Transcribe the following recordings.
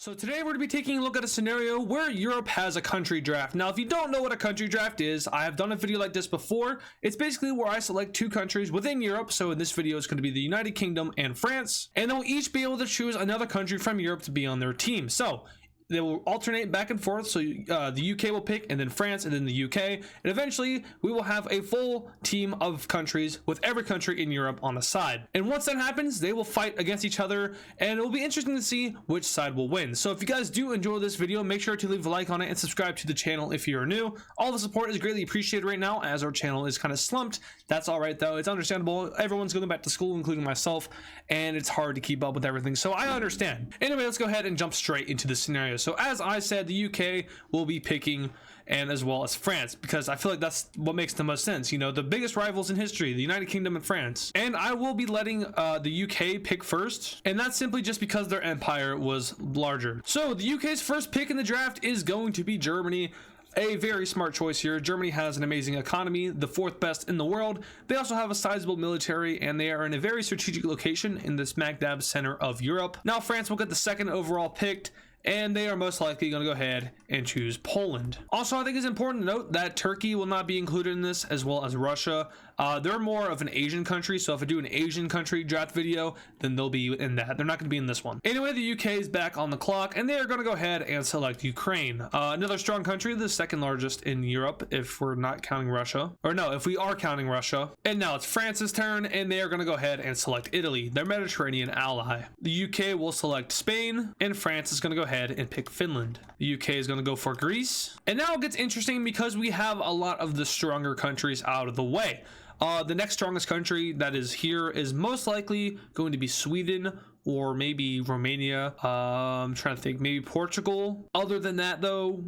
So today we're going to be taking a look at a scenario where Europe has a country draft. Now, if you don't know what a country draft is, I have done a video like this before. It's basically where I select two countries within Europe. So in this video, it's going to be the United Kingdom and France, and they'll each be able to choose another country from Europe to be on their team. So they will alternate back and forth. So the UK will pick, and then France, and then the UK, and eventually we will have a full team of countries with every country in Europe on a side. And once that happens, they will fight against each other, and it will be interesting to see which side will win. So if you guys do enjoy this video, make sure to leave a like on it and subscribe to the channel if you are new. All the support is greatly appreciated right now, as our channel is kind of slumped. That's all right though, it's understandable. Everyone's going back to school, including myself, and it's hard to keep up with everything, so I understand. Anyway, let's go ahead and jump straight into the scenario. So as I said, the UK will be picking, and as well as France, because I feel like that's what makes the most sense. You know, the biggest rivals in history, the United Kingdom and France. And I will be letting the UK pick first, and that's simply just because their empire was larger. So the UK's first pick in the draft is going to be Germany. A very smart choice here. Germany has an amazing economy, the fourth best in the world. They also have a sizable military, and they are in a very strategic location in the smack dab center of Europe. Now France will get the second overall picked, and they are most likely going to go ahead and choose Poland. Also, I think it's important to note that Turkey will not be included in this, as well as Russia. They're more of an Asian country, so if I do an Asian country draft video, then they'll be in that. They're not going to be in this one. Anyway, the UK is back on the clock, and they are going to go ahead and select Ukraine. Another strong country, the second largest in Europe, if we're not counting Russia. Or no, if we are counting Russia. And now it's France's turn, and they are going to go ahead and select Italy, their Mediterranean ally. The UK will select Spain, and France is going to go ahead and pick Finland. The UK is going to go for Greece. And now it gets interesting because we have a lot of the stronger countries out of the way. The next strongest country that is here is most likely going to be Sweden, or maybe Romania. I'm trying to think, maybe Portugal. Other than that though,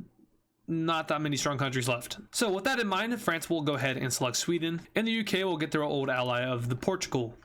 not that many strong countries left. So with that in mind, France will go ahead and select Sweden, and the UK will get their old ally of the Portugal.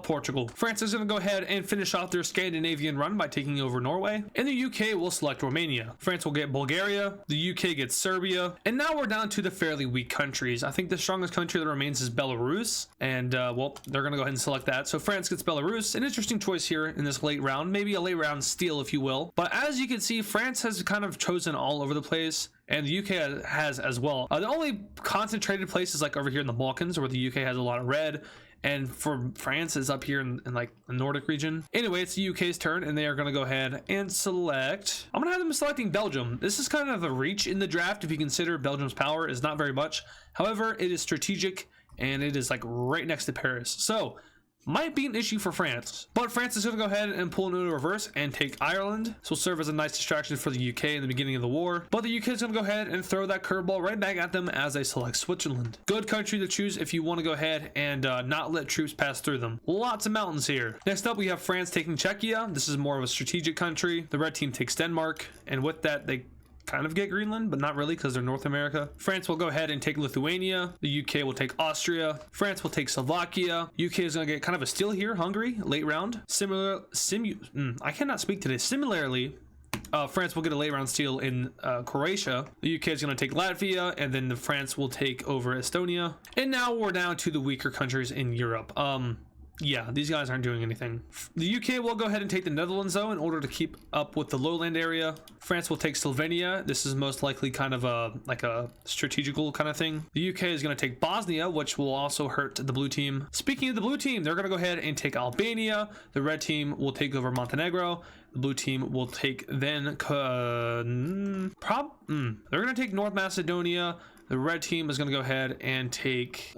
Portugal. France is going to go ahead and finish off their Scandinavian run by taking over Norway, and the UK will select Romania. France will get Bulgaria, the UK gets Serbia, and now we're down to the fairly weak countries. I think the strongest country that remains is Belarus, and well, they're going to go ahead and select that. So France gets Belarus, an interesting choice here in this late round, maybe a late round steal if you will. But as you can see, France has kind of chosen all over the place, and the UK has as well. The only concentrated place is like over here in the Balkans, where the UK has a lot of red, and for France is up here in like the Nordic region. Anyway, it's the UK's turn, and they are going to go ahead and select. I'm going to have them selecting Belgium. This is kind of a reach in the draft if you consider Belgium's power is not very much. However, it is strategic, and it is like right next to Paris. So might be an issue for France, but France is going to go ahead and pull into reverse and take Ireland. This will serve as a nice distraction for the UK in the beginning of the war, but the UK is going to go ahead and throw that curveball right back at them as they select Switzerland. Good country to choose if you want to go ahead and not let troops pass through them. Lots of mountains here. Next up, we have France taking Czechia. This is more of a strategic country. The red team takes Denmark, and with that, they kind of get Greenland, but not really because they're North America. France will go ahead and take Lithuania. The UK will take Austria. France will take Slovakia. UK is going to get kind of a steal here, Hungary, late round. I cannot speak today. Similarly, France will get a late round steal in Croatia. The UK is going to take Latvia, and then France will take over Estonia. And now we're down to the weaker countries in Europe. Yeah, these guys aren't doing anything. The UK will go ahead and take the Netherlands though in order to keep up with the lowland area. France will take Slovenia. This is most likely kind of like a strategical kind of thing. The UK is going to take Bosnia, which will also hurt the blue team. Speaking of the blue team, they're going to go ahead and take Albania. The red team will take over Montenegro. The blue team will take then they're going to take North Macedonia. The red team is going to go ahead and take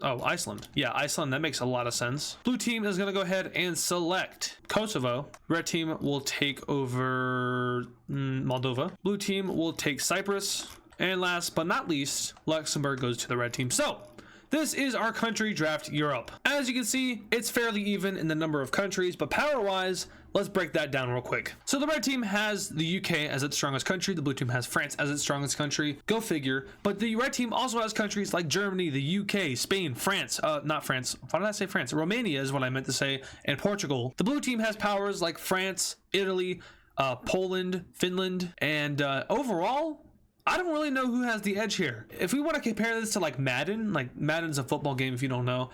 Iceland. Yeah, Iceland. That makes a lot of sense. Blue team is going to go ahead and select Kosovo. Red team will take over Moldova. Blue team will take Cyprus. And last but not least, Luxembourg goes to the red team. So this is our country draft Europe. As you can see, it's fairly even in the number of countries, but power-wise, let's break that down real quick. So the red team has the UK as its strongest country. The blue team has France as its strongest country. Go figure. But the red team also has countries like Germany, the UK, Spain, France, not France. Why did I say France? Romania is what I meant to say, and Portugal. The blue team has powers like France, Italy, Poland, Finland, and overall, I don't really know who has the edge here. If we want to compare this to like Madden's a football game if you don't know,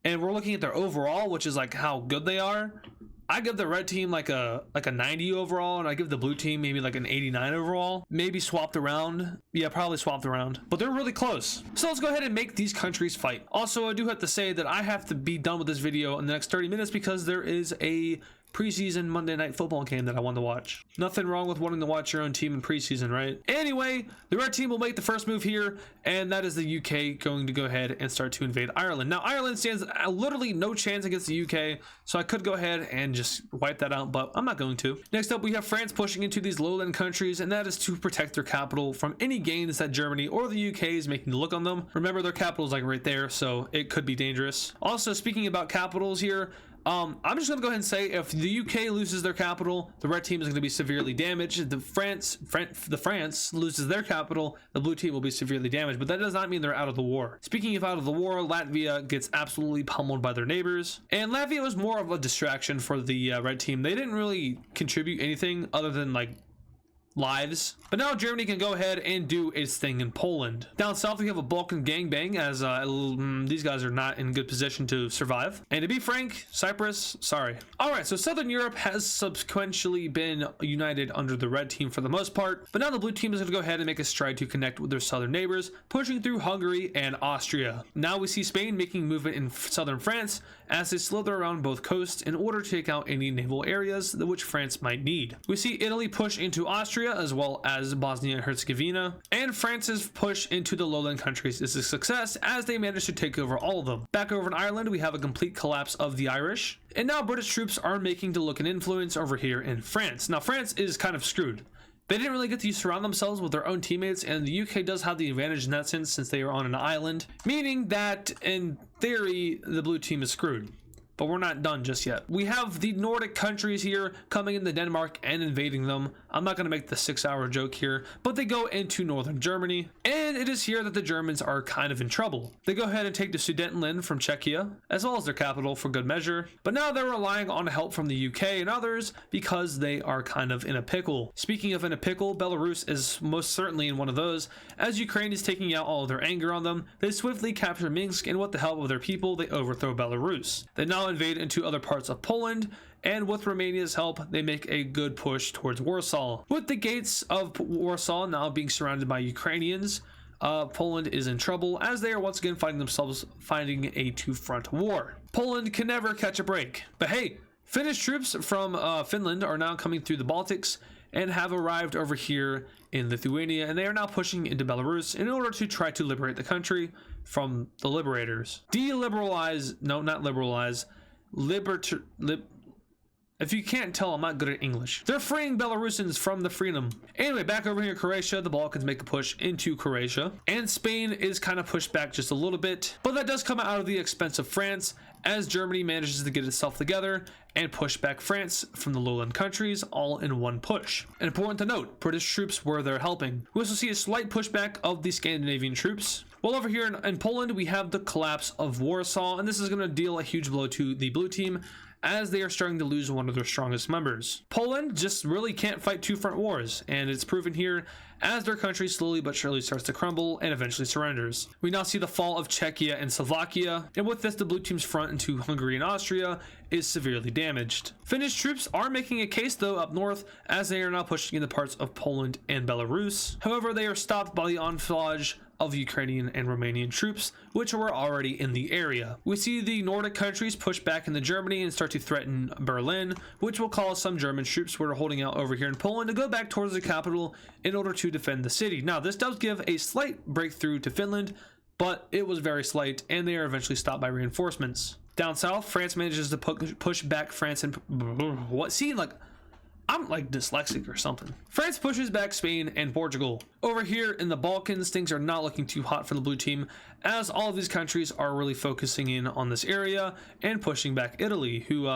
and we're looking at their overall, which is like how good they are, I give the red team like a 90 overall, and I give the blue team maybe like an 89 overall. Maybe swapped around. Yeah, probably swapped around. But they're really close. So let's go ahead and make these countries fight. Also, I do have to say that I have to be done with this video in the next 30 minutes because there is a preseason Monday Night Football game that I want to watch. Nothing wrong with wanting to watch your own team in preseason, right? Anyway, the red team will make the first move here, and that is the UK going to go ahead and start to invade Ireland. Now, Ireland stands literally no chance against the UK, so I could go ahead and just wipe that out, but I'm not going to. Next up, we have France pushing into these lowland countries, and that is to protect their capital from any gains that Germany or the UK is making to look on them. Remember, their capital is like right there, so it could be dangerous. Also, speaking about capitals here, I'm just gonna go ahead and say if the UK loses their capital, the red team is gonna be severely damaged. The France loses their capital, the blue team will be severely damaged, but that does not mean they're out of the war. Speaking of out of the war, Latvia gets absolutely pummeled by their neighbors, and Latvia was more of a distraction for the red team. They didn't really contribute anything other than like lives. But now Germany can go ahead and do its thing in Poland. Down south we have a Balkan gangbang, as these guys are not in good position to survive. And to be frank, Cyprus, sorry. Alright, so Southern Europe has subsequently been united under the red team for the most part, but now the blue team is going to go ahead and make a stride to connect with their southern neighbors, pushing through Hungary and Austria. Now we see Spain making movement in southern France as they slither around both coasts in order to take out any naval areas which France might need. We see Italy push into Austria as well as Bosnia and Herzegovina, and France's push into the lowland countries is a success as they managed to take over all of them. Back over in Ireland, we have a complete collapse of the Irish, and now British troops are making to look an influence over here in France. Now France is kind of screwed. They didn't really get to surround themselves with their own teammates, and the UK does have the advantage in that sense since they are on an island, meaning that in theory the blue team is screwed. But we're not done just yet. We have the Nordic countries here coming into Denmark and invading them. I'm not going to make the 6-hour joke here, but they go into northern Germany, and it is here that the Germans are kind of in trouble. They go ahead and take the Sudetenland from Czechia, as well as their capital for good measure, but now they're relying on help from the UK and others because they are kind of in a pickle. Speaking of in a pickle, Belarus is most certainly in one of those, as Ukraine is taking out all of their anger on them. They swiftly capture Minsk, and with the help of their people, they overthrow Belarus. They now invade into other parts of Poland, and with Romania's help, they make a good push towards Warsaw. With the gates of Warsaw now being surrounded by Ukrainians, Poland is in trouble as they are once again fighting a two-front war. Poland can never catch a break. But hey, Finnish troops from Finland are now coming through the Baltics and have arrived over here in Lithuania, and they are now pushing into Belarus in order to try to liberate the country from the liberators. If you can't tell, I'm not good at English. They're freeing Belarusians from the freedom. Anyway, back over here in Croatia, the Balkans make a push into Croatia, and Spain is kind of pushed back just a little bit, but that does come out of the expense of France, as Germany manages to get itself together and push back France from the lowland countries all in one push. And important to note, British troops were there helping. We also see a slight pushback of the Scandinavian troops. Well, over here in Poland, we have the collapse of Warsaw, and this is going to deal a huge blow to the blue team as they are starting to lose one of their strongest members. Poland just really can't fight two-front wars, and it's proven here as their country slowly but surely starts to crumble and eventually surrenders. We now see the fall of Czechia and Slovakia, and with this, the blue team's front into Hungary and Austria is severely damaged. Finnish troops are making a case though up north as they are now pushing into parts of Poland and Belarus. However, they are stopped by the enfilade of Ukrainian and Romanian troops, which were already in the area. We see the Nordic countries push back into Germany and start to threaten Berlin, which will cause some German troops who are holding out over here in Poland to go back towards the capital in order to defend the city. Now, this does give a slight breakthrough to Finland, but it was very slight, and they are eventually stopped by reinforcements. Down south, France manages to push back France and what? See, like, I'm like dyslexic or something. France pushes back Spain and Portugal. Over here in the Balkans, things are not looking too hot for the blue team, as all of these countries are really focusing in on this area and pushing back Italy, who,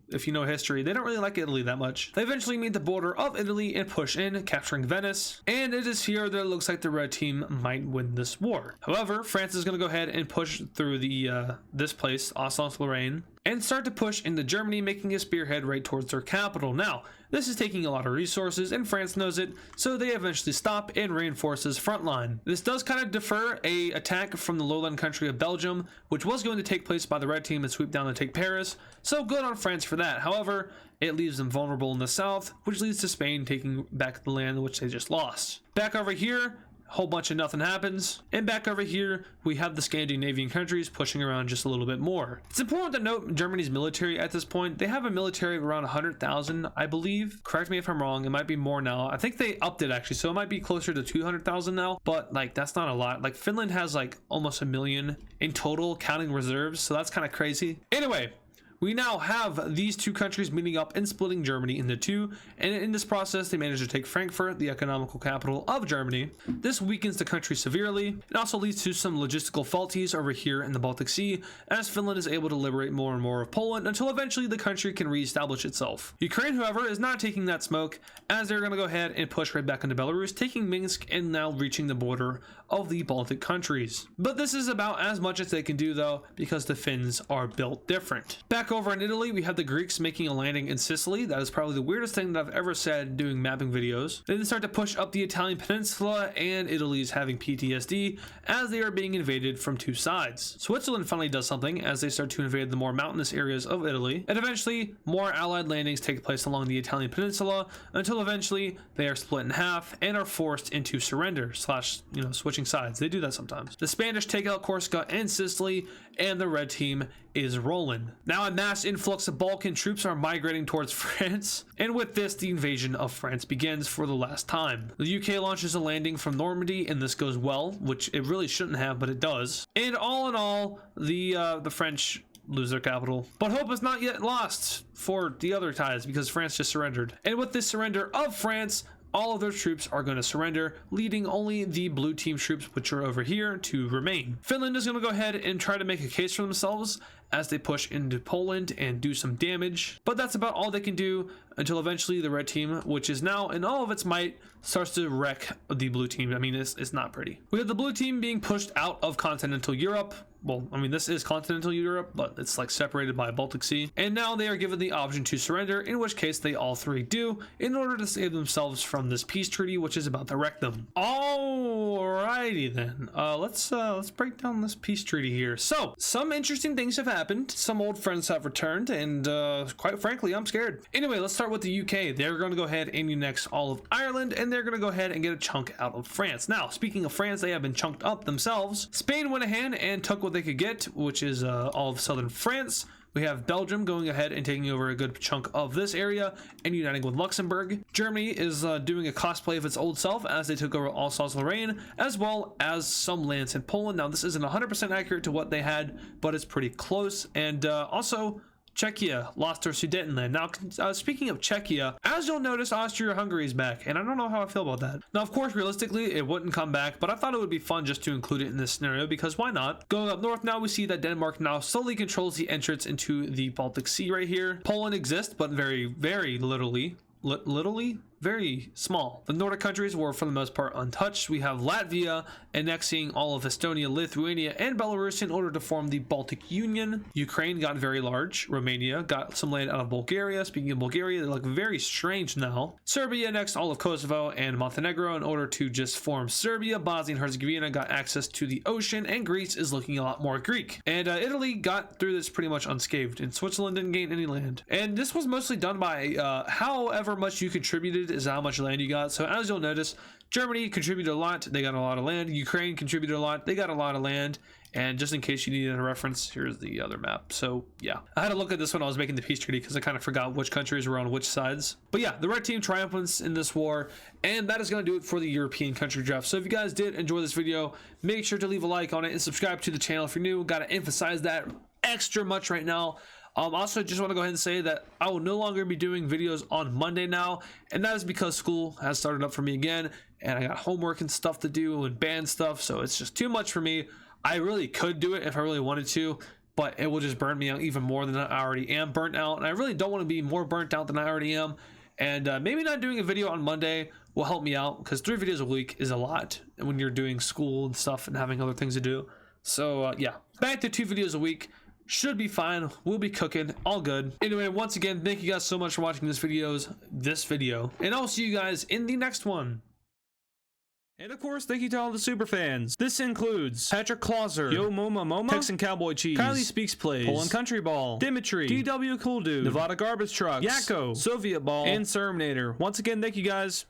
if you know history, they don't really like Italy that much. They eventually meet the border of Italy and push in, capturing Venice, and it is here that it looks like the red team might win this war. However, France is going to go ahead and push through the this place, Alsace-Lorraine, and start to push into Germany, making a spearhead right towards their capital. Now, this is taking a lot of resources, and France knows it, so they eventually stop and reinforce this front line. This does kind of defer a attack from the lowland country of Belgium, which was going to take place by the red team and sweep down and take Paris, so good on France for that. However, it leaves them vulnerable in the south, which leads to Spain taking back the land which they just lost. Back over here, whole bunch of nothing happens, and back over here we have the Scandinavian countries pushing around just a little bit more. It's important to note Germany's military at this point. They have a military of around 100,000, I believe. Correct me if I'm wrong, it might be more now. I think they upped it actually, so it might be closer to 200,000 now, but like that's not a lot. Like Finland has like almost 1 million in total counting reserves, so that's kind of crazy. Anyway, we now have these two countries meeting up and splitting Germany into two, and in this process they managed to take Frankfurt, the economical capital of Germany. This weakens the country severely. It also leads to some logistical faulties over here in the Baltic Sea, as Finland is able to liberate more and more of Poland until eventually the country can reestablish itself. Ukraine, however, is not taking that smoke, as they're going to go ahead and push right back into Belarus, taking Minsk and now reaching the border of the Baltic countries. But this is about as much as they can do though, because the Finns are built different. Back over in Italy, we have the Greeks making a landing in Sicily. That is probably the weirdest thing that I've ever said doing mapping videos. They then start to push up the Italian peninsula, and Italy is having PTSD as they are being invaded from two sides. Switzerland finally does something as they start to invade the more mountainous areas of Italy, and eventually more allied landings take place along the Italian peninsula until eventually they are split in half and are forced into surrender slash, switching sides. They do that sometimes. The Spanish take out Corsica and Sicily, and the red team is rolling. Now a mass influx of Balkan troops are migrating towards France, and with this the invasion of France begins for the last time. The UK launches a landing from Normandy, and this goes well, which it really shouldn't have, but it does. And all in all, the French lose their capital, but hope is not yet lost for the other ties because France just surrendered. And with this surrender of France, all of their troops are going to surrender, leaving only the blue team troops, which are over here, to remain. Finland is going to go ahead and try to make a case for themselves as they push into Poland and do some damage, but that's about all they can do until eventually the red team, which is now in all of its might, starts to wreck the blue team. I mean, it's not pretty. We have the blue team being pushed out of continental Europe. Well, I mean, this is continental Europe, but it's like separated by a Baltic Sea. And now they are given the option to surrender, in which case they all three do, in order to save themselves from this peace treaty, which is about to wreck them. Alrighty then, let's break down this peace treaty here. So, some interesting things have happened. Some old friends have returned, and quite frankly, I'm scared. Anyway, let's start with the UK. They're going to go ahead and annex all of Ireland, and they're going to go ahead and get a chunk out of France. Now, speaking of France, they have been chunked up themselves. Spain went ahead and took what they could get, which is all of southern France. We have Belgium going ahead and taking over a good chunk of this area and uniting with Luxembourg. Germany is doing a cosplay of its old self as they took over Alsace-Lorraine, as well as some lands in Poland. Now, this isn't 100% accurate to what they had, but it's pretty close. And also, Czechia lost their Sudetenland. Now, speaking of Czechia, as you'll notice, Austria-Hungary is back, and I don't know how I feel about that. Now, of course, realistically, it wouldn't come back, but I thought it would be fun just to include it in this scenario, because why not? Going up north now, we see that Denmark now slowly controls the entrance into the Baltic Sea right here. Poland exists, but very, very very small. The Nordic countries were for the most part untouched. We have Latvia annexing all of Estonia, Lithuania, and Belarus in order to form the Baltic Union. Ukraine got very large. Romania got some land out of Bulgaria. Speaking of Bulgaria, they look very strange now. Serbia annexed all of Kosovo and Montenegro in order to just form Serbia. Bosnia and Herzegovina got access to the ocean, and Greece is looking a lot more Greek. And Italy got through this pretty much unscathed, and Switzerland didn't gain any land. And this was mostly done by however much you contributed is how much land you got. So as you'll notice, Germany contributed a lot, they got a lot of land. Ukraine contributed a lot, they got a lot of land. And just in case you needed a reference, here's the other map. So yeah, I had to look at this when I was making the peace treaty because I kind of forgot which countries were on which sides. But yeah, the red team triumphs in this war, and that is going to do it for the European country draft. So if you guys did enjoy this video, make sure to leave a like on it and subscribe to the channel if you're new. Got to emphasize that extra much right now. Also, just want to go ahead and say that I will no longer be doing videos on Monday now, and that is because school has started up for me again, and I got homework and stuff to do and band stuff, so it's just too much for me. I really could do it if I really wanted to, but it will just burn me out even more than I already am burnt out, and I really don't want to be more burnt out than I already am. And maybe not doing a video on Monday will help me out, because 3 videos a week is a lot when you're doing school and stuff and having other things to do. So yeah, back to 2 videos a week. Should be fine. We'll be cooking. All good. Anyway, once again, thank you guys so much for watching this video. And I'll see you guys in the next one. And of course, thank you to all the super fans. This includes Patrick Clauser, Yo Moma Moma, Texan Cowboy Cheese, Kylie Speaks Plays, Poland Country Ball, Dimitri, DW Cool Dude, Nevada Garbage Trucks, Yakko, Soviet Ball, and Serminator. Once again, thank you guys.